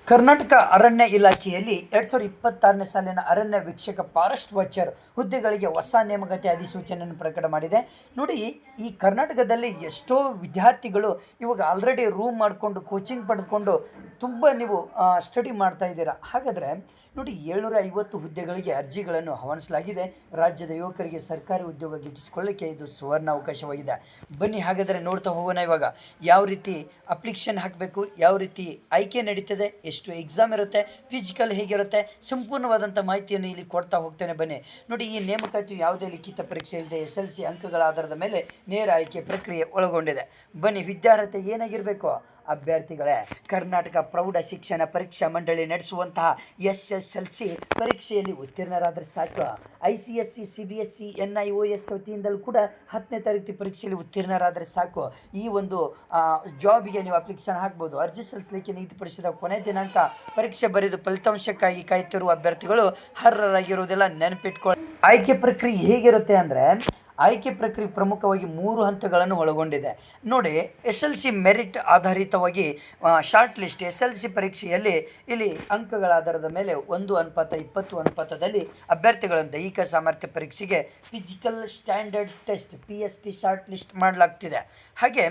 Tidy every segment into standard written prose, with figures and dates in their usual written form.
ಕರ್ನಾಟಕ ಅರಣ್ಯ ಇಲಾಖೆಯಲ್ಲಿ 2026ನೇ ಸಾಲಿನ ಅರಣ್ಯ ವೀಕ್ಷಕ ಫಾರೆಸ್ಟ್ ವಾಚರ್ ಹುದ್ದೆಗಳಿಗೆ ಹೊಸ ನೇಮಕಾತಿ ಅಧಿಸೂಚನೆಯನ್ನು ಪ್ರಕಟ ಮಾಡಿದೆ. ನೋಡಿ, ಈ ಕರ್ನಾಟಕದಲ್ಲಿ ಎಷ್ಟೋ ವಿದ್ಯಾರ್ಥಿಗಳು ಇವಾಗ ಆಲ್ರೆಡಿ ರೂಮ್ ಮಾಡಿಕೊಂಡು ಕೋಚಿಂಗ್ ಪಡೆದುಕೊಂಡು ತುಂಬ ನೀವು ಸ್ಟಡಿ ಮಾಡ್ತಾ ಇದ್ದೀರಾ. ಹಾಗಾದರೆ ನೋಡಿ, 750 ಹುದ್ದೆಗಳಿಗೆ ಅರ್ಜಿಗಳನ್ನು ಆಹ್ವಾನಿಸಲಾಗಿದೆ. ರಾಜ್ಯದ ಯುವಕರಿಗೆ ಸರ್ಕಾರಿ ಉದ್ಯೋಗ ಗಿಟ್ಟಿಸಿಕೊಳ್ಳಿಕ್ಕೆ ಇದು ಸುವರ್ಣ ಅವಕಾಶವಾಗಿದೆ. ಬನ್ನಿ ಹಾಗಾದರೆ ನೋಡ್ತಾ ಹೋಗೋಣ. ಇವಾಗ ಯಾವ ರೀತಿ ಅಪ್ಲಿಕೇಶನ್ ಹಾಕಬೇಕು, ಯಾವ ರೀತಿ ಆಯ್ಕೆ ನಡೀತದೆ, ಎಷ್ಟು ಎಕ್ಸಾಮ್ ಇರುತ್ತೆ, ಫಿಸಿಕಲ್ ಹೇಗಿರುತ್ತೆ, ಸಂಪೂರ್ಣವಾದಂಥ ಮಾಹಿತಿಯನ್ನು ಇಲ್ಲಿ ಕೊಡ್ತಾ ಹೋಗ್ತೇನೆ. ಬನ್ನಿ ನೋಡಿ, ಈ ನೇಮಕಾತಿಯು ಯಾವುದೇ ಲಿಖಿತ ಪರೀಕ್ಷೆ ಇಲ್ಲದೆ SLC ಅಂಕಗಳ ಆಧಾರದ ಮೇಲೆ ನೇರ ಆಯ್ಕೆ ಪ್ರಕ್ರಿಯೆ ಒಳಗೊಂಡಿದೆ. ಬನ್ನಿ, ವಿದ್ಯಾರ್ಹತೆ ಏನಾಗಿರಬೇಕು? ಅಭ್ಯರ್ಥಿಗಳೇ, ಕರ್ನಾಟಕ ಪ್ರೌಢ ಶಿಕ್ಷಣ ಪರೀಕ್ಷಾ ಮಂಡಳಿ ನಡೆಸುವಂತಹ SSLC ಪರೀಕ್ಷೆಯಲ್ಲಿ ಉತ್ತೀರ್ಣರಾದರೆ ಸಾಕು. ICSE, CBSE, NIOS ವತಿಯಿಂದಲೂ ಕೂಡ 10ನೇ ತರಗತಿ ಪರೀಕ್ಷೆಯಲ್ಲಿ ಉತ್ತೀರ್ಣರಾದರೆ ಸಾಕು. ಈ ಒಂದು ಜಾಬಿಗೆ ನೀವು ಅಪ್ಲಿಕೇಶನ್ ಹಾಕ್ಬೋದು. ಅರ್ಜಿ ಸಲ್ಲಿಸಲಿಕ್ಕೆ ನೀತಿ ಪರಿಷದ ಕೊನೆ ದಿನಾಂಕ. ಪರೀಕ್ಷೆ ಬರೆದು ಫಲಿತಾಂಶಕ್ಕಾಗಿ ಕಾಯುತ್ತಿರುವ ಅಭ್ಯರ್ಥಿಗಳು ಅರ್ಹರಾಗಿರುವುದಿಲ್ಲ, ನೆನಪಿಟ್ಕೊಳ್ಳಿ. ಆಯ್ಕೆ ಪ್ರಕ್ರಿಯೆ ಹೇಗಿರುತ್ತೆ ಅಂದರೆ, ಆಯ್ಕೆ ಪ್ರಕ್ರಿಯೆ ಪ್ರಮುಖವಾಗಿ 3 ಹಂತಗಳನ್ನು ಒಳಗೊಂಡಿದೆ. ನೋಡಿ, SLC ಮೆರಿಟ್ ಆಧಾರಿತವಾಗಿ ಶಾರ್ಟ್ ಲಿಸ್ಟ್. SLC ಪರೀಕ್ಷೆಯಲ್ಲಿ ಇಲ್ಲಿ ಅಂಕಗಳ ಆಧಾರದ ಮೇಲೆ 1:20 ಅನುಪಾತದಲ್ಲಿ ಅಭ್ಯರ್ಥಿಗಳನ್ನು ದೈಹಿಕ ಸಾಮರ್ಥ್ಯ ಪರೀಕ್ಷೆಗೆ physical standard test PST short list ಮಾಡಲಾಗ್ತಿದೆ. ಹಾಗೆ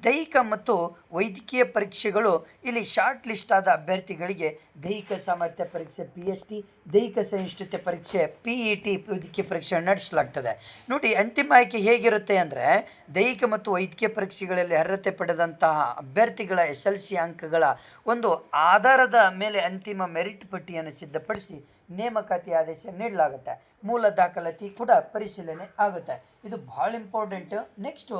ದೈಹಿಕ ಮತ್ತು ವೈದ್ಯಕೀಯ ಪರೀಕ್ಷೆಗಳು ಇಲ್ಲಿ ಶಾರ್ಟ್ ಲಿಸ್ಟ್ ಆದ ಅಭ್ಯರ್ಥಿಗಳಿಗೆ ದೈಹಿಕ ಸಾಮರ್ಥ್ಯ ಪರೀಕ್ಷೆ PST, ದೈಹಿಕ ಸಹಿಷ್ಣುತೆ ಪರೀಕ್ಷೆ PET ವೈದ್ಯಕೀಯ ಪರೀಕ್ಷೆ ನಡೆಸಲಾಗ್ತದೆ. ನೋಡಿ, ಅಂತಿಮ ಆಯ್ಕೆ ಹೇಗಿರುತ್ತೆ ಅಂದರೆ, ದೈಹಿಕ ಮತ್ತು ವೈದ್ಯಕೀಯ ಪರೀಕ್ಷೆಗಳಲ್ಲಿ ಅರ್ಹತೆ ಪಡೆದಂತಹ ಅಭ್ಯರ್ಥಿಗಳ SLC ಅಂಕಗಳ ಒಂದು ಆಧಾರದ ಮೇಲೆ ಅಂತಿಮ ಮೆರಿಟ್ ಪಟ್ಟಿಯನ್ನು ಸಿದ್ಧಪಡಿಸಿ ನೇಮಕಾತಿ ಆದೇಶ ನೀಡಲಾಗುತ್ತೆ. ಮೂಲ ದಾಖಲಾತಿ ಕೂಡ ಪರಿಶೀಲನೆ ಆಗುತ್ತೆ. ಇದು ಭಾಳ ಇಂಪಾರ್ಟೆಂಟ್. ನೆಕ್ಸ್ಟು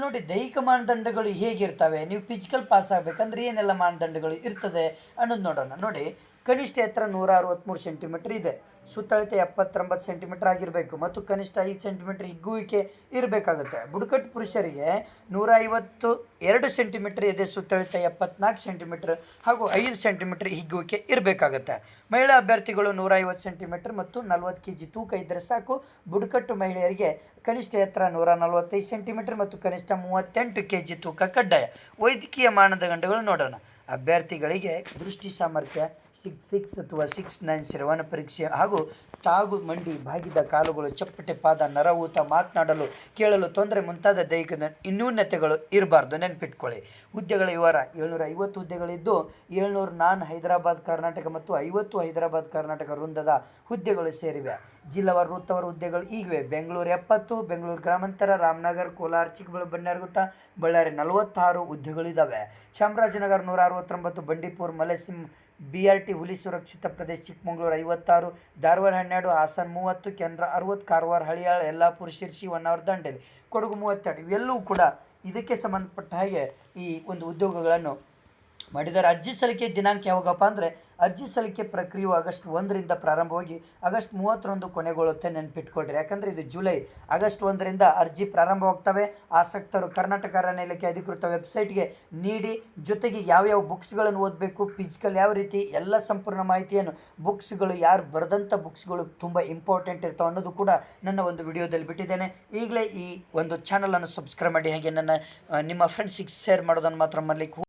ನೋಡಿ, ದೈಹಿಕ ಮಾನದಂಡಗಳು ಹೇಗಿರ್ತವೆ, ನೀವು ಫಿಸಿಕಲ್ ಪಾಸ್ ಆಗಬೇಕಂದ್ರೆ ಏನೆಲ್ಲ ಮಾನದಂಡಗಳು ಇರ್ತದೆ ಅನ್ನೋದು ನೋಡೋಣ. ನೋಡಿ, ಕನಿಷ್ಠ ಎತ್ತರ 163 ಸೆಂಟಿಮೀಟರ್ ಇದೆ, ಸುತ್ತಳತೆ 79 ಸೆಂಟಿಮೀಟರ್ ಆಗಿರಬೇಕು ಮತ್ತು ಕನಿಷ್ಠ 5 ಸೆಂಟಿಮೀಟರ್ ಹಿಗ್ಗುವಿಕೆ ಇರಬೇಕಾಗುತ್ತೆ. ಬುಡಕಟ್ಟು ಪುರುಷರಿಗೆ 152 ಸೆಂಟಿಮೀಟರ್ ಇದೆ, ಸುತ್ತಳತೆ 74 ಸೆಂಟಿಮೀಟರ್ ಹಾಗೂ 5 ಸೆಂಟಿಮೀಟರ್ ಹಿಗ್ಗುವಿಕೆ ಇರಬೇಕಾಗುತ್ತೆ. ಮಹಿಳಾ ಅಭ್ಯರ್ಥಿಗಳು 150 ಸೆಂಟಿಮೀಟರ್ ಮತ್ತು 40 kg ತೂಕ ಇದ್ದರೆ ಸಾಕು. ಬುಡಕಟ್ಟು ಮಹಿಳೆಯರಿಗೆ ಕನಿಷ್ಠ ಎತ್ತರ 145 ಸೆಂಟಿಮೀಟರ್ ಮತ್ತು ಕನಿಷ್ಠ 38 kg ತೂಕ ಕಡ್ಡಾಯ. ವೈದ್ಯಕೀಯ ಮಾನದಂಡಗಳು ನೋಡೋಣ. ಅಭ್ಯರ್ಥಿಗಳಿಗೆ ದೃಷ್ಟಿ ಸಾಮರ್ಥ್ಯ 6 ಅಥವಾ 6'9" ಶ್ರವಣ ಪರೀಕ್ಷೆ ಹಾಗೂ ತಾಗು ಮಂಡಿ ಬಾಗಿದ ಕಾಲುಗಳು, ಚಪ್ಪಟೆ ಪಾದ, ನರಊತ, ಮಾತನಾಡಲು ಕೇಳಲು ತೊಂದರೆ ಮುಂತಾದ ದೈಹಿಕ ನ್ಯೂನತೆಗಳು ಇರಬಾರ್ದು, ನೆನಪಿಟ್ಕೊಳ್ಳಿ. ಹುದ್ದೆಗಳ ವಿವರ: 750 ಹುದ್ದೆಗಳಿದ್ದು 700 ನಾನ್ ಹೈದರಾಬಾದ್ ಕರ್ನಾಟಕ ಮತ್ತು 50 ಹೈದರಾಬಾದ್ ಕರ್ನಾಟಕ ವೃಂದದ ಹುದ್ದೆಗಳು ಸೇರಿವೆ. ಜಿಲ್ಲಾವಾರು ವೃತ್ತವಾರು ಹುದ್ದೆಗಳು ಈಗಿವೆ: ಬೆಂಗಳೂರು 70, ಬೆಂಗಳೂರು ಗ್ರಾಮಾಂತರ, ರಾಮನಗರ, ಕೋಲಾರ, ಚಿಕ್ಕಬಳ್ಳಾಪುರ, ಬನ್ನೇರುಘಟ್ಟ, ಬಳ್ಳಾರಿ 46 ಹುದ್ದೆಗಳಿದ್ದಾವೆ. ಚಾಮರಾಜನಗರ 169, ಬಂಡೀಪುರ, ಮಲೆಸಿಂ, BRT ಹುಲಿ ಸುರಕ್ಷಿತ ಪ್ರದೇಶ ಚಿಕ್ಕಮಗಳೂರು 56, ಧಾರವಾಡ 12, ಹಾಸನ 30, ಕೇಂದ್ರ 60, ಕಾರವಾರ, ಹಳಿಯಾಳ, ಯಲ್ಲಾಪುರ, ಶಿರ್ಸಿ, ಹೊನ್ನಾವರ, ದಂಡೇಲಿ, ಕೊಡಗು 32. ಇವೆಲ್ಲವೂ ಕೂಡ ಇದಕ್ಕೆ ಸಂಬಂಧಪಟ್ಟ ಹಾಗೆ ಈ ಒಂದು ಉದ್ಯೋಗಗಳನ್ನು ಮಾಡಿದ್ದಾರೆ. ಅರ್ಜಿ ಸಲ್ಲಿಕೆ ದಿನಾಂಕ ಯಾವಾಗಪ್ಪ ಅಂದರೆ, ಅರ್ಜಿ ಸಲ್ಲಿಕೆ ಪ್ರಕ್ರಿಯೆಯು ಆಗಸ್ಟ್ 1ರಿಂದ ಪ್ರಾರಂಭವಾಗಿ ಆಗಸ್ಟ್ 31 ಕೊನೆಗೊಳ್ಳುತ್ತೆ, ನೆನಪಿಟ್ಕೊಳ್ರಿ. ಯಾಕಂದರೆ ಇದು ಜುಲೈ. ಆಗಸ್ಟ್ 1ರಿಂದ ಅರ್ಜಿ ಪ್ರಾರಂಭವಾಗ್ತವೆ. ಆಸಕ್ತರು ಕರ್ನಾಟಕ ಅರಣ್ಯ ಇಲಾಖೆ ಅಧಿಕೃತ ವೆಬ್ಸೈಟ್ಗೆ ನೀಡಿ. ಜೊತೆಗೆ ಯಾವ್ಯಾವ ಬುಕ್ಸ್ಗಳನ್ನು ಓದಬೇಕು, ಫಿಸಿಕಲ್ ಯಾವ ರೀತಿ, ಎಲ್ಲ ಸಂಪೂರ್ಣ ಮಾಹಿತಿಯನ್ನು, ಬುಕ್ಸ್ಗಳು ಯಾರು ಬರೆದಂಥ ಬುಕ್ಸ್ಗಳು ತುಂಬ ಇಂಪಾರ್ಟೆಂಟ್ ಇರ್ತಾವೆ ಅನ್ನೋದು ಕೂಡ ನನ್ನ ಒಂದು ವಿಡಿಯೋದಲ್ಲಿ ಬಿಟ್ಟಿದ್ದೇನೆ. ಈಗಲೇ ಈ ಒಂದು ಚಾನಲನ್ನು ಸಬ್ಸ್ಕ್ರೈಬ್ ಮಾಡಿ, ಹಾಗೆ ನಿಮ್ಮ ಫ್ರೆಂಡ್ಸಿಗೆ ಶೇರ್ ಮಾಡೋದನ್ನು ಮಾತ್ರ ಮಾಡಲಿಕ್ಕೆ